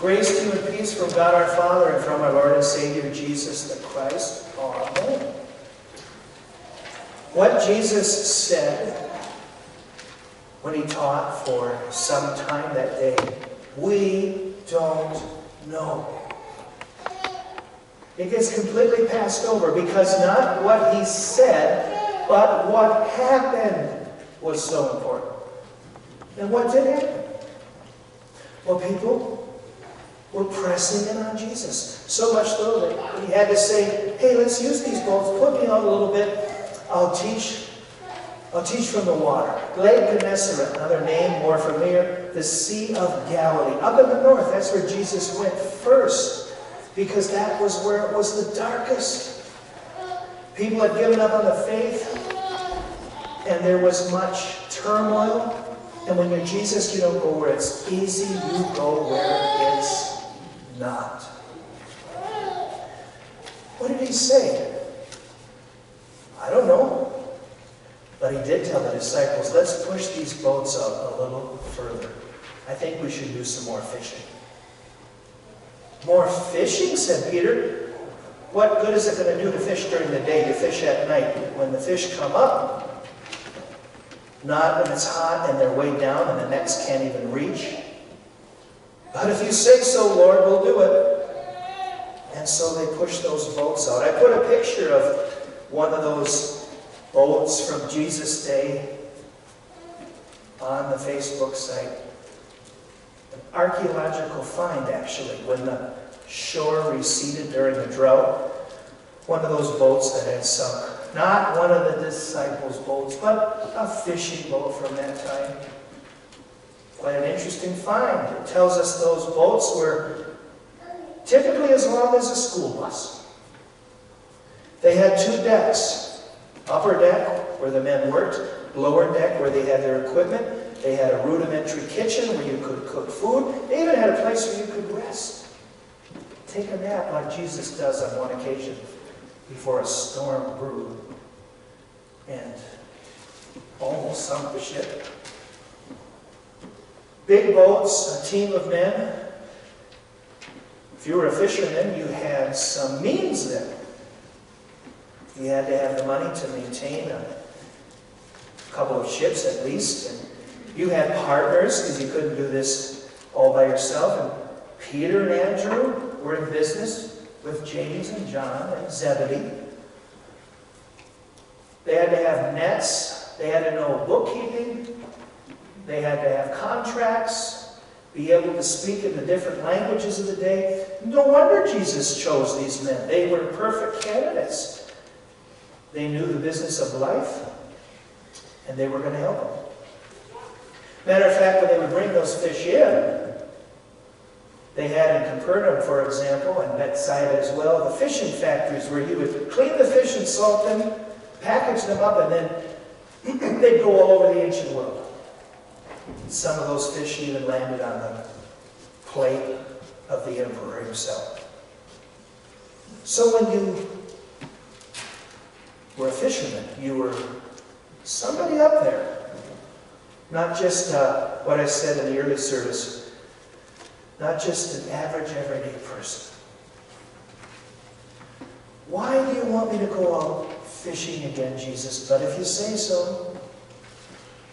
Grace to you and peace from God our Father and from our Lord and Savior Jesus the Christ. Amen. What Jesus said when he taught for some time that day, we don't know. It gets completely passed over because not what he said, but what happened was so important. And what did happen? Well, people were pressing in on Jesus. So much so that he had to say, hey, let's use these boats. Put me out a little bit. I'll teach from the water. Lake Gennesaret, another name more familiar, the Sea of Galilee. Up in the north, that's where Jesus went first, because that was where it was the darkest. People had given up on the faith, and there was much turmoil. And when you're Jesus, you don't go where it's easy, you go where it's not. What did he say? I don't know. But he did tell the disciples, let's push these boats out a little further. I think we should do some more fishing. More fishing, said Peter. What good is it going to do to fish during the day? You fish at night. When the fish come up, not when it's hot and they're way down and the nets can't even reach. But if you say so, Lord, we'll do it. And so they pushed those boats out. I put a picture of one of those boats from Jesus' day on the Facebook site. An archaeological find, actually, when the shore receded during the drought. One of those boats that had sunk. Not one of the disciples' boats, but a fishing boat from that time. Quite an interesting find. It tells us those boats were typically as long as a school bus. They had two decks. Upper deck, where the men worked. Lower deck, where they had their equipment. They had a rudimentary kitchen where you could cook food. They even had a place where you could rest. Take a nap like Jesus does on one occasion before a storm brewed and almost sunk the ship. Big boats, a team of men. If you were a fisherman, you had some means then. You had to have the money to maintain a couple of ships at least. And you had partners because you couldn't do this all by yourself. And Peter and Andrew were in business with James and John and Zebedee. They had to have nets. They had to know bookkeeping. They had to have contracts, be able to speak in the different languages of the day. No wonder Jesus chose these men. They were perfect candidates. They knew the business of life, and they were going to help them. Matter of fact, when they would bring those fish in, they had in Capernaum, for example, and Bethsaida as well, the fishing factories where you would clean the fish and salt them, package them up, and then they'd go all over the ancient world. Some of those fish even landed on the plate of the emperor himself. So when you were a fisherman, you were somebody up there. Not just what I said in the early service, not just an average, everyday person. Why do you want me to go out fishing again, Jesus? But if you say so.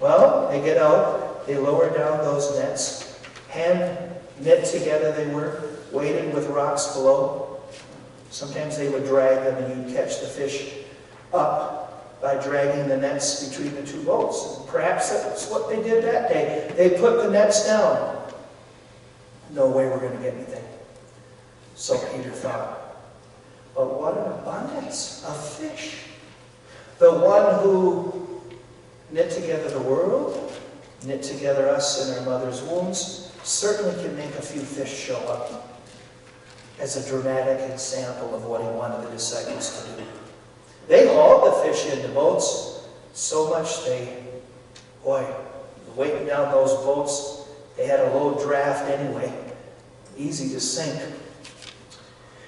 Well, they get out, they lower down those nets, hand knit together they were, weighted with rocks below. Sometimes they would drag them and you'd catch the fish up by dragging the nets between the two boats. And perhaps that's what they did that day. They put the nets down. No way we're going to get anything. So Peter thought, but what an abundance of fish. The one who knit together the world, knit together us in our mother's wombs, certainly can make a few fish show up as a dramatic example of what he wanted the disciples to do. They hauled the fish into boats so much weighting down those boats, they had a low draft anyway, easy to sink.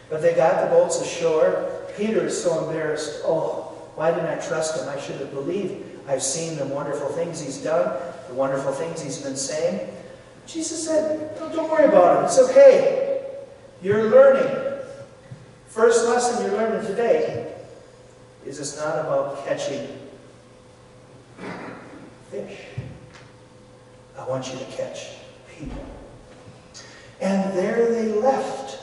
But they got the boats ashore. Peter is so embarrassed. Oh, why didn't I trust him? I should have believed. I've seen the wonderful things he's done, the wonderful things he's been saying. Jesus said, "No, don't worry about it. It's okay. You're learning. First lesson you're learning today is it's not about catching fish. I want you to catch people." And there they left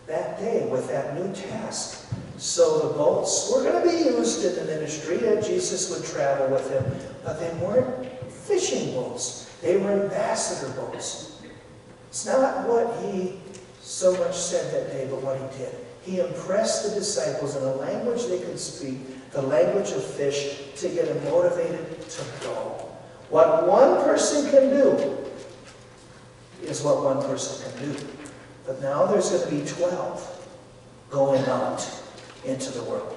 that day with that new task. So the boats were going to be used in the ministry, and Jesus would travel with him. But they weren't fishing boats. They were ambassador boats. It's not what he so much said that day, but what he did. He impressed the disciples in a language they could speak, the language of fish, to get them motivated to go. What one person can do is what one person can do. But now there's going to be 12 going out into the world.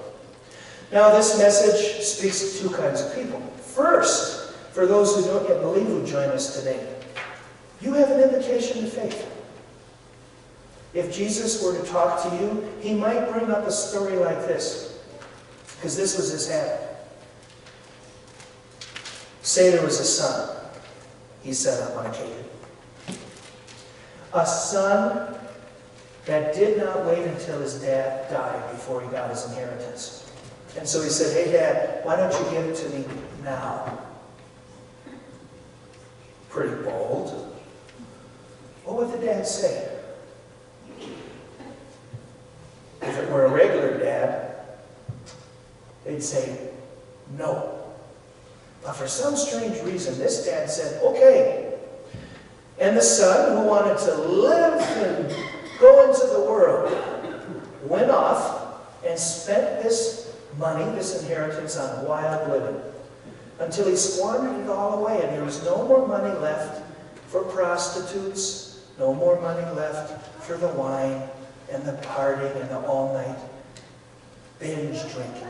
Now this message speaks to two kinds of people. First, for those who don't yet believe who join us today, you have an invitation to faith. If Jesus were to talk to you, he might bring up a story like this, because this was his habit. Say there was a son, he set up on occasion. A son that did not wait until his dad died before he got his inheritance. And so he said, "Hey, Dad, why don't you give it to me now?" Pretty bold. What would the dad say? If it were a regular dad, they'd say, "No." But for some strange reason, this dad said, "Okay." And the son, who wanted to live and go into the world, went off and spent this money, this inheritance, on wild living, until he squandered it all away, and there was no more money left for prostitutes, no more money left for the wine and the partying and the all-night binge drinking,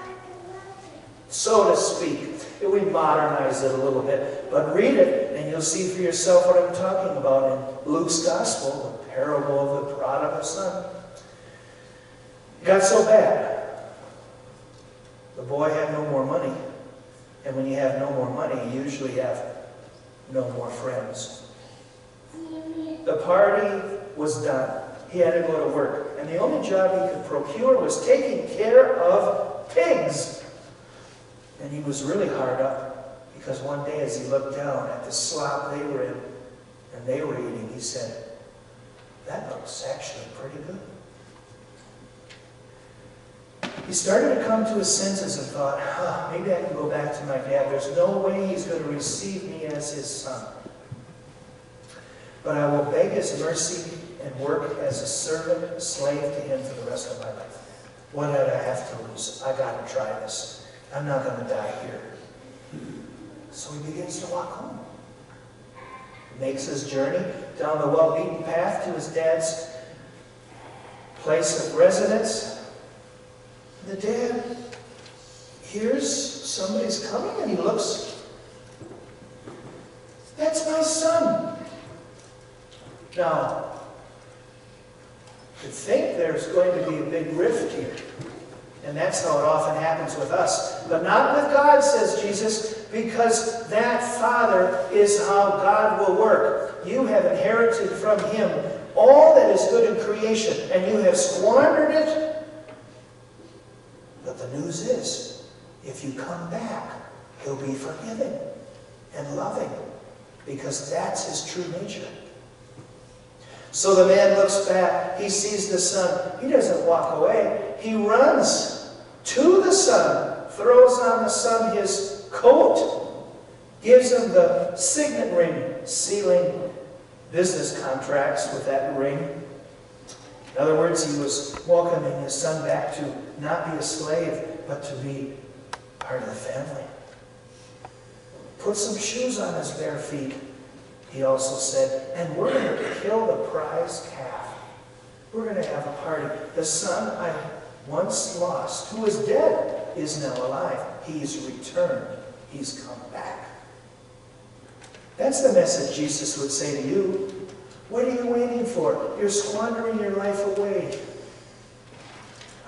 so to speak. We modernize it a little bit, but read it and you'll see for yourself what I'm talking about in Luke's Gospel, the parable of the prodigal son. It got so bad. The boy had no more money, and when you have no more money, you usually have no more friends. The party was done. He had to go to work, and the only job he could procure was taking care of pigs. And he was really hard up, because one day as he looked down at the slop they were in, and they were eating, he said, "That looks actually pretty good." He started to come to his senses and thought, maybe I can go back to my dad. There's no way he's going to receive me as his son. But I will beg his mercy and work as a servant, a slave to him for the rest of my life. What did I have to lose? I got to try this. I'm not going to die here. So he begins to walk home. He makes his journey down the well-beaten path to his dad's place of residence. The dad hears somebody's coming, and he looks. That's my son. Now, you'd think there's going to be a big rift here. And that's how it often happens with us. But not with God, says Jesus, because that Father is how God will work. You have inherited from him all that is good in creation, and you have squandered it. But the news is, if you come back, he'll be forgiving and loving, because that's his true nature. So the man looks back, he sees the son. He doesn't walk away. He runs to the son, throws on the son his coat, gives him the signet ring, sealing business contracts with that ring. In other words, he was welcoming his son back to not be a slave, but to be part of the family. Put some shoes on his bare feet, he also said, and we're going to kill the prize calf. We're going to have a party. The son I once lost, who was dead, is now alive. He's returned. He's come back. That's the message Jesus would say to you. What are you waiting for? You're squandering your life away.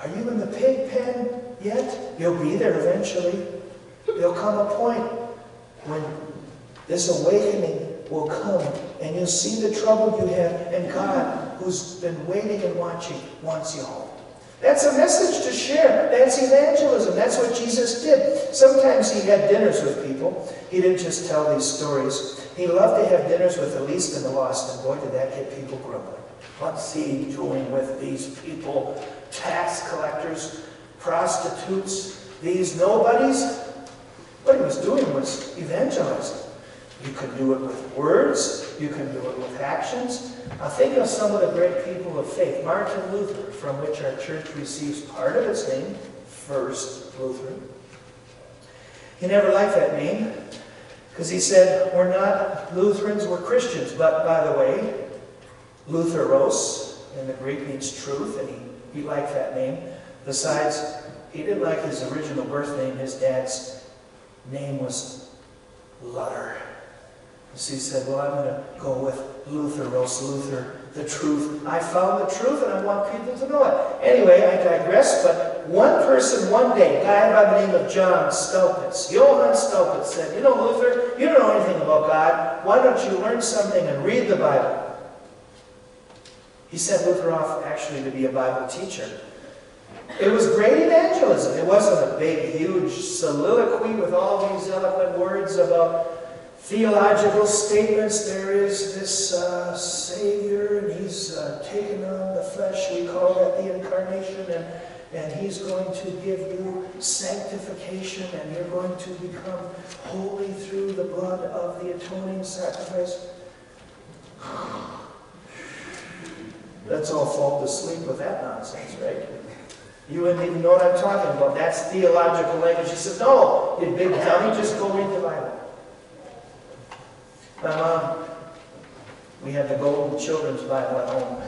Are you in the pig pen yet? You'll be there eventually. There'll come a point when this awakening will come, and you'll see the trouble you have, and God, who's been waiting and watching, wants you home. That's a message to share. That's evangelism. That's what Jesus did. Sometimes he had dinners with people. He didn't just tell these stories. He loved to have dinners with the least and the lost, and boy, did that get people grumbling. What's he doing with these people? Tax collectors, prostitutes, these nobodies? What he was doing was evangelizing. You can do it with words. You can do it with actions. Now think of some of the great people of faith. Martin Luther, from which our church receives part of its name, First Lutheran. He never liked that name because he said, we're not Lutherans, we're Christians. But by the way, Lutheros in the Greek means truth, and he liked that name. Besides, he didn't like his original birth name. His dad's name was Lutter. So he said, well, I'm going to go with Lutheros, Luther, the truth. I found the truth and I want people to know it. Anyway, I digress, but one person one day, a guy by the name of John Staupitz, Johann Staupitz, said, you know, Luther, you don't know anything about God. Why don't you learn something and read the Bible? He sent Luther off actually to be a Bible teacher. It was great evangelism. It wasn't a big, huge soliloquy with all these eloquent words about theological statements. There is this Savior, and he's taken on the flesh. We call that the incarnation, and he's going to give you sanctification, and you're going to become holy through the blood of the atoning sacrifice. Let's all fall asleep with that nonsense, right? You wouldn't even know what I'm talking about. That's theological language. He said, no, you big dummy, just go read the Bible. My mom, we had the Golden Children's Bible at home.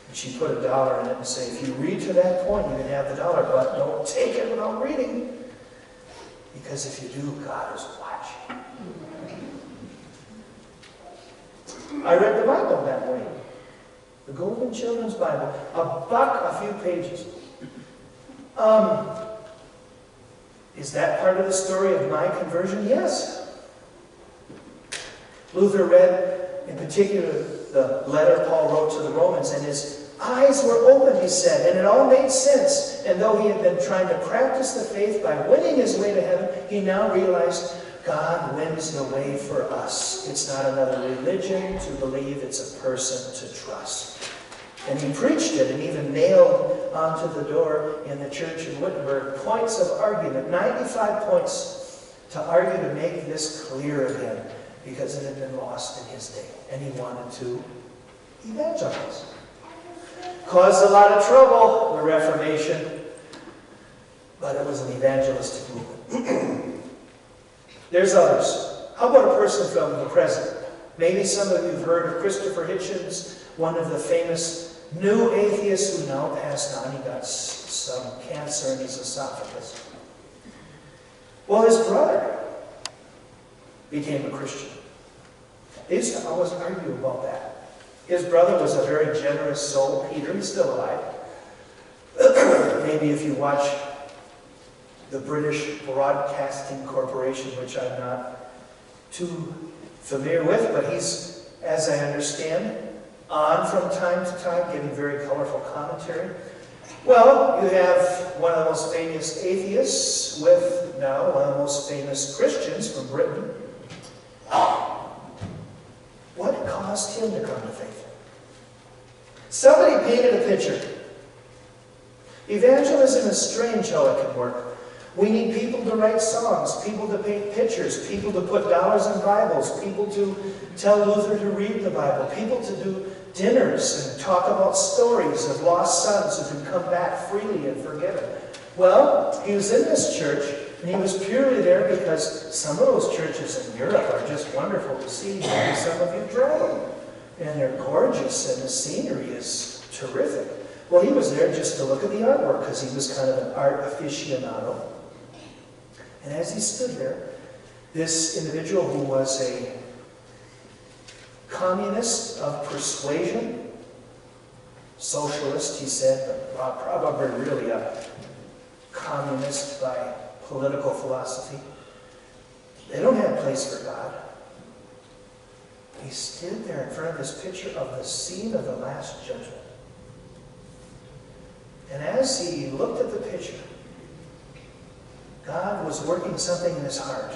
And she put $1 in it and said, if you read to that point, you can have the $1, but don't take it without reading. Because if you do, God is watching. I read the Bible that way. The Golden Children's Bible. a few pages. Is that part of the story of my conversion? Yes. Luther read, in particular, the letter Paul wrote to the Romans, and his eyes were opened, he said, and it all made sense. And though he had been trying to practice the faith by winning his way to heaven, he now realized God wins the way for us. It's not another religion to believe, it's a person to trust. And he preached it and even nailed onto the door in the church in Wittenberg points of argument, 95 points to argue to make this clear again, because it had been lost in his day. And he wanted to evangelize. Caused a lot of trouble, the Reformation, but it was an evangelistic movement. There's others. How about a person from the present? Maybe some of you have heard of Christopher Hitchens, one of the famous new atheists who now passed on. He got some cancer in his esophagus. Well, his brother became a Christian. They used to always argue about that. His brother was a very generous soul, Peter. He's still alive. Maybe if you watch the British Broadcasting Corporation, which I'm not too familiar with, but he's, as I understand, on from time to time, giving very colorful commentary. Well, you have one of the most famous atheists with now one of the most famous Christians from Britain. What caused him to come to faith? Somebody painted a picture. Evangelism is strange how it can work. We need people to write songs, people to paint pictures, people to put dollars in Bibles, people to tell Luther to read the Bible, people to do dinners and talk about stories of lost sons who can come back freely and forgiven. Well, he was in this church, and he was purely there because some of those churches in Europe are just wonderful to see. Maybe some of you drove, and they're gorgeous, and the scenery is terrific. Well, he was there just to look at the artwork because he was kind of an art aficionado. And as he stood there, this individual who was a communist of persuasion, socialist, he said, but probably really a communist by political philosophy. They don't have a place for God. He stood there in front of this picture of the scene of the Last Judgment. And as he looked at the picture, God was working something in his heart.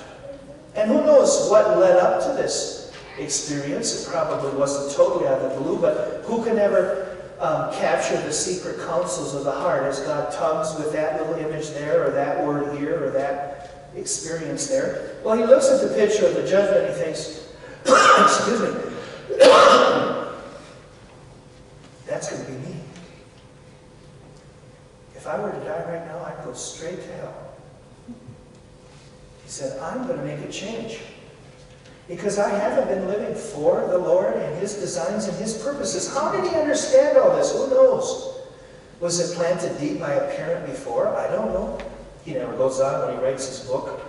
And who knows what led up to this experience? It probably wasn't totally out of the blue, but who can ever capture the secret counsels of the heart as God tugs with that little image there, or that word here, or that experience there? Well, he looks at the picture of the judgment and he thinks, excuse me, that's going to be me. If I were to die right now, I'd go straight to hell. He said, I'm going to make a change. Because I haven't been living for the Lord and his designs and his purposes. How did he understand all this? Who knows? Was it planted deep by a parent before? I don't know. He never goes on when he writes his book,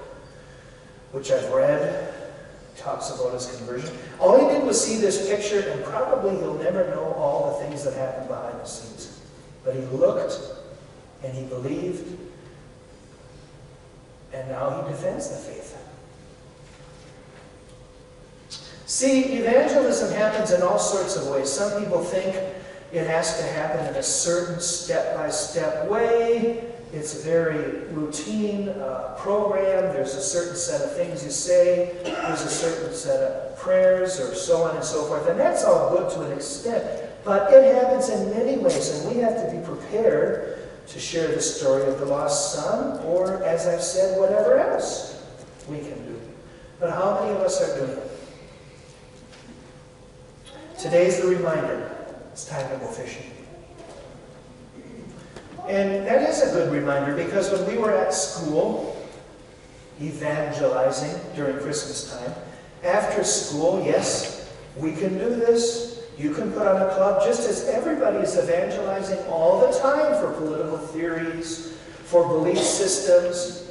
which I've read, talks about his conversion. All he did was see this picture, and probably he'll never know all the things that happened behind the scenes. But he looked, and he believed, and now he defends the faith. See, evangelism happens in all sorts of ways. Some people think it has to happen in a certain step-by-step way. It's a very routine program. There's a certain set of things you say. There's a certain set of prayers, or so on and so forth. And that's all good to an extent. But it happens in many ways, and we have to be prepared to share the story of the lost son, or, as I've said, whatever else we can do. But how many of us are doing it? Today's the reminder. It's time to go fishing. And that is a good reminder, because when we were at school evangelizing during Christmas time, after school, yes, we can do this. You can put on a club, just as everybody is evangelizing all the time for political theories, for belief systems.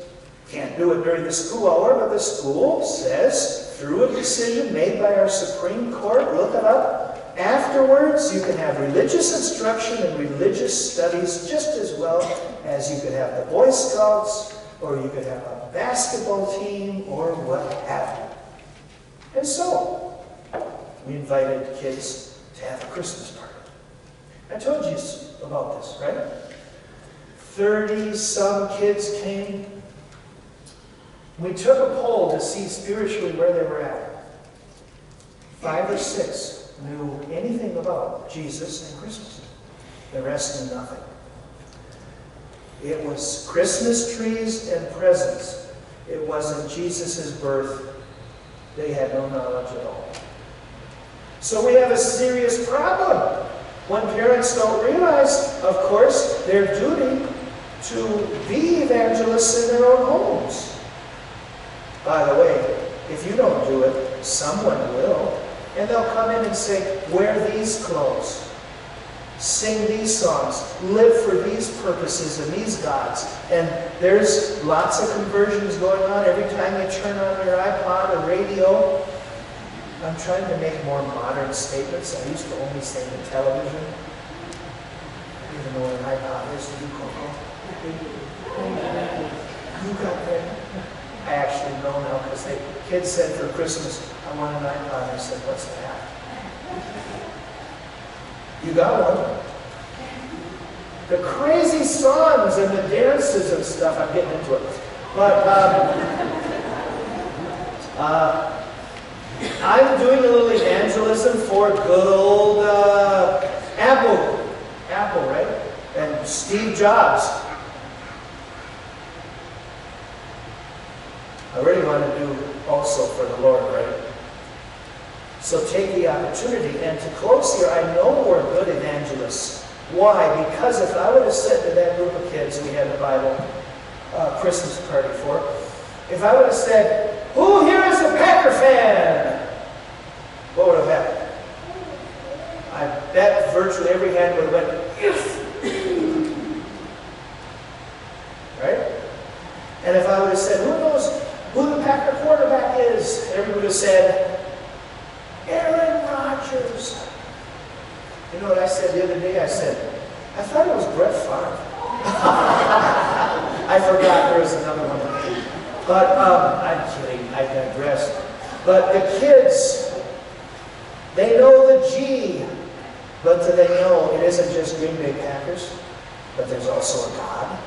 Can't do it during the school hour, but the school says, through a decision made by our Supreme Court, look it up, afterwards you can have religious instruction and religious studies just as well as you could have the Boy Scouts, or you could have a basketball team, or what have you. And so, we invited kids to have a Christmas party. I told you about this, right? 30-some kids came. We took a poll to see spiritually where they were at. 5 or 6 knew anything about Jesus and Christmas. The rest knew nothing. It was Christmas trees and presents. It wasn't Jesus' birth. They had no knowledge at all. So we have a serious problem when parents don't realize, of course, their duty to be evangelists in their own homes. By the way, if you don't do it, someone will. And they'll come in and say, wear these clothes, sing these songs, live for these purposes and these gods. And there's lots of conversions going on every time you turn on your iPod or radio. I'm trying to make more modern statements. I used to only say the television. I don't even know what an iPod is. Do you, Coco? You got that? I actually know now, because the kids said for Christmas, I want an iPod. I said, what's that? You got one? The crazy songs and the dances and stuff, I'm getting into it. But I'm doing a little evangelism for good old Apple, right? And Steve Jobs. I really want to do also for the Lord, right? So take the opportunity. And to close here, I know we're good evangelists. Why? Because if I would have said to that group of kids we had a Bible Christmas party for, if I would have said, who here is a Packer fan? What would have happened? I bet virtually every hand would have went, yes! Right? And if I would have said, who knows who the Packer quarterback is? Everyone would have said, Aaron Rodgers. You know what I said the other day? I said, I thought it was Brett Favre. I forgot there was another one. But I'm kidding, I digress. But the kids They know the G, but do they know it isn't just Green Bay Packers, but there's also a God?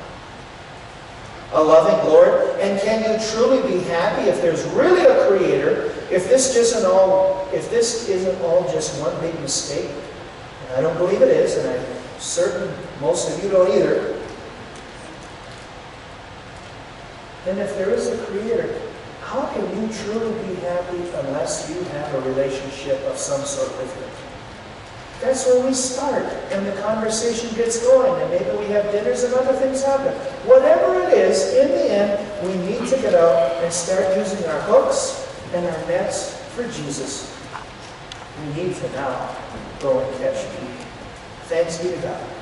A loving Lord? And can you truly be happy if there's really a Creator, if this isn't all just one big mistake? And I don't believe it is, and I'm certain most of you don't either. Then if there is a Creator, how can you truly be happy unless you have a relationship of some sort with Him? That's where we start, and the conversation gets going, and maybe we have dinners and other things happen. Whatever it is, in the end, we need to get out and start using our hooks and our nets for Jesus. We need to now go and catch people. Thanks be to God.